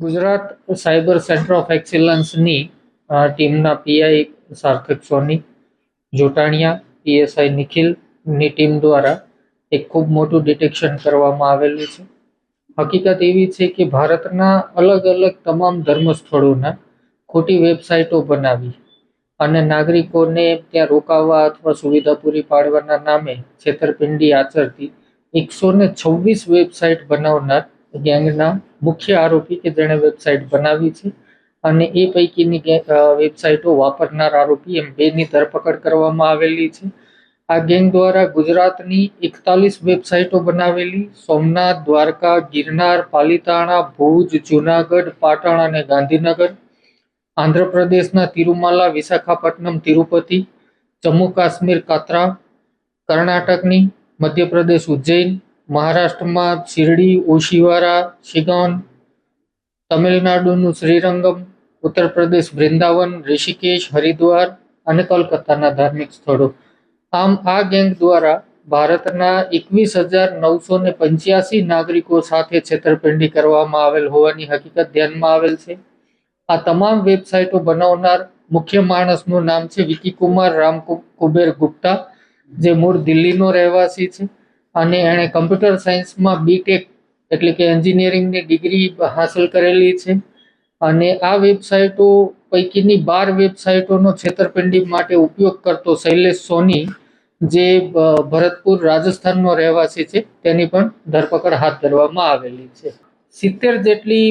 Gujarat cyber centre of એક્સિલન્સની ટીમના PI સાર્થક સોની, જોટાણીયા, PSI નિખિલની team દ્વારા એક ખૂબ મોટું ડિટેક્શન કરવામાં આવેલું છે. હકીકત એવી છે કે ભારતના અલગ અલગ તમામ ધર્મસ્થળોના ખોટી વેબસાઇટો બનાવી અને નાગરિકોને ત્યાં રોકાવા અથવા સુવિધા પૂરી પાડવાના નામે છેતરપિંડી આચરતી 126 વેબસાઇટ બનાવનાર ગેંગના મુખ્ય આરોપી કે જેણે વેબસાઇટ બનાવી છે અને એ પૈકીની વેબસાઇટો વાપરનાર આરોપી એમ બેની ધરપકડ કરવામાં આવેલી છે. આ ગેંગ દ્વારા ગુજરાતની 41 વેબસાઇટો બનાવેલી સોમનાથ, દ્વારકા, ગિરનાર, પાલીતાણા, ભુજ, જુનાગઢ, પાટણ અને ગાંધીનગર, આંધ્રપ્રદેશના તિરુમાલા, વિશાખાપટ્ટનમ, તિરુપતિ, જમ્મુ કાશ્મીર કાત્રા, કર્ણાટકની, મધ્યપ્રદેશ ઉજ્જૈન, મહારાષ્ટ્રમાં શિરડી, ઓશિવારા, શિગોન, તમિલનાડુનું શ્રીરંગમ, ઉત્તર પ્રદેશ વૃંદાવન, ઋષિકેશ, હરિદ્વાર અને કલકત્તાના ધાર્મિક સ્થળો. આમ આ ગેંગ દ્વારા ભારતના 21,985 નાગરિકો સાથે છેતરપિંડી કરવામાં આવેલ હોવાની હકીકત ધ્યાનમાં આવેલ છે. આ તમામ વેબસાઇટો બનાવનાર મુખ્ય માણસનું નામ છે વિકીકુમાર રામ કુબેર ગુપ્તા, જે મૂળ દિલ્હીનો રહેવાસી છે અને એણે કમ્પ્યુટર સાયન્સમાં બીટેક એટલે કે એન્જિનિયરિંગની ડિગ્રી હાંસલ કરેલી છે. અને આ વેબસાઇટો પૈકીની 12 વેબસાઇટોનો છેતરપિંડી માટે ઉપયોગ કરતો શૈલેષ સોની, જે ભરતપુર રાજસ્થાનનો રહેવાસી છે, તેની પણ ધરપકડ હાથ ધરવામાં આવેલી છે. 70 જેટલી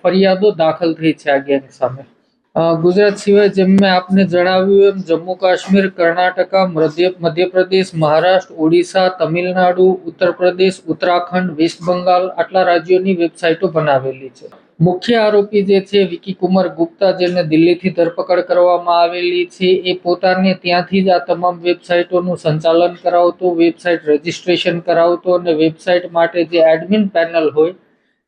ફરિયાદો દાખલ થઈ છે આ ગેંગ સામે. ગુજરાત સિવાય જેમ મેં આપને જણાવ્યું એમ જમ્મુ કાશ્મીર, કર્ણાટકા, મધ્યપ્રદેશ, મહારાષ્ટ્ર, ઓડિશા, તમિલનાડુ, ઉત્તર પ્રદેશ, ઉત્તરાખંડ, વેસ્ટ બંગાળ આટલા રાજ્યોની વેબસાઇટો બનાવેલી છે. મુખ્ય આરોપી જે છે વિકીકુમાર ગુપ્તા, જેને દિલ્હીથી ધરપકડ કરવામાં આવેલી છે, એ પોતાને ત્યાંથી જ આ તમામ વેબસાઇટોનું સંચાલન કરાવતો, વેબસાઇટ રજીસ્ટ્રેશન કરાવતો અને વેબસાઇટ માટે જે એડમિન પેનલ હોય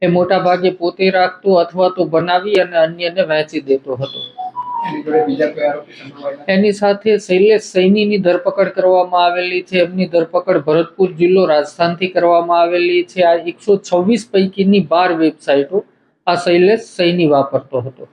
એ મોટા ભાગે પોતે રાખતો અથવા તો બનાવી અને અન્યને વહેંચી દેતો હતો. એની સાથે શૈલેષ સૈનીની ધરપકડ કરવામાં આવેલી છે. એમની ધરપકડ ભરતપુર જિલ્લો રાજસ્થાનથી કરવામાં આવેલી છે. આ 126 પૈકીની 12 વેબસાઇટો આ શૈલેષ સૈની વાપરતો હતો.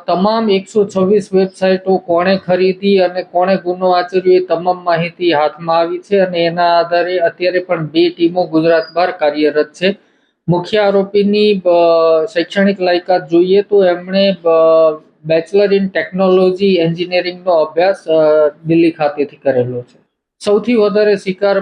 તમામ 126 વેબસાઇટો કોણે ખરીદી અને કોણે ગુનો આચર્યો એ તમામ માહિતી હાથમાં આવી છે અને એના આધારે અત્યારે પણ 2 ટીમો ગુજરાત બહાર કાર્યરત છે. મુખ્ય આરોપીની શૈક્ષણિક લાયકાત જોઈએ તો એમણે બેચલર ઇન ટેકનોલોજી એન્જિનિયરિંગનો અભ્યાસ દિલ્હી ખાતેથી કરેલો છે. સૌથી વધારે શિકાર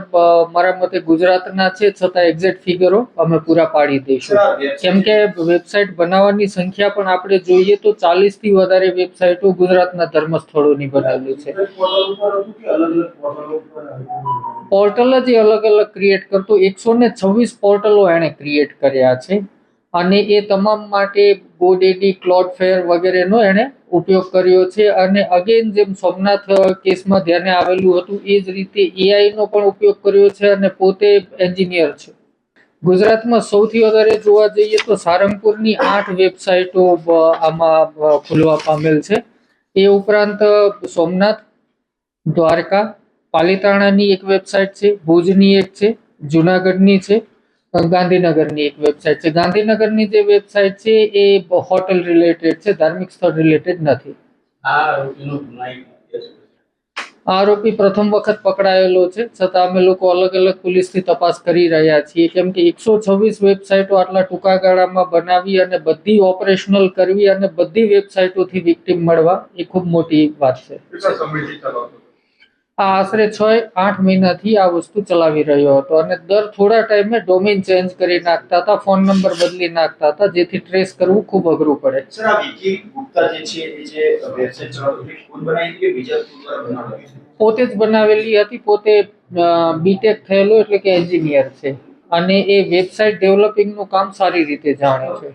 મારા મતે ગુજરાતના છે, છતાં એક્ઝેક્ટ ફિગરો અમે પૂરા પાડી દઈશું. કેમ કે વેબસાઇટ બનાવવાની સંખ્યા પણ આપણે જોઈએ તો 40 થી વધારે વેબસાઇટો ગુજરાતના ધર્મસ્થળોની બનાવેલી છે. પોર્ટલ જ અલગ અલગ ક્રિએટ કરતો 126 પોર્ટલો એણે ક્રિએટ કર્યા છે અને એ તમામ માટે GoDaddy, Cloudflare વગેરેનો એણે ઉપયોગ કર્યો છે. અને અગેન જેમ સોમનાથ કેસમાં ધ્યાને આવેલું હતું એ જ રીતે AI નો પણ ઉપયોગ કર્યો છે અને પોતે એન્જિનિયર છે. ગુજરાતમાં સૌથી વધારે જોવા જઈએ તો સારંગપુરની 8 વેબસાઇટો આમાં ખુલવા પામેલ છે. એ ઉપરાંત સોમનાથ, દ્વારકા, પાલીતાણાની એક વેબસાઇટ છે, ભુજની એક છે, જુનાગઢની છે, ગાંધીનગરની એક વેબસાઇટ છે. ગાંધીનગરની જે વેબસાઇટ છે એ હોટલ રિલેટેડ છે, ધાર્મિક સ્થળ રિલેટેડ નથી. આરોપી પ્રથમ વખત પકડાયેલો છે, છતાં અમે લોકો અલગ અલગ પોલીસથી તપાસ કરી રહ્યા છીએ. કેમ કે 126 વેબસાઇટો આટલા ટૂંકા ગાળામાં બનાવી અને બધી ઓપરેશનલ કરવી અને બધી વેબસાઇટોથી વિક્ટીમ મળવા એ ખૂબ મોટી વાત છે. આ આશરે 6-8 મહિનાથી આ વસ્તુ ચલાવી રહ્યો હતો અને દર થોડા ટાઈમે ડોમેન ચેન્જ કરી નાખતા હતા, ફોન નંબર બદલી નાખતા હતા, જેથી ટ્રેસ કરવું ખૂબ અઘરું પડે. પોતે જ બનાવેલી હતી. પોતે બીટેક થયેલો એટલે કે એન્જિનિયર છે અને એ વેબસાઇટ ડેવલપિંગનું કામ સારી રીતે જાણે છે.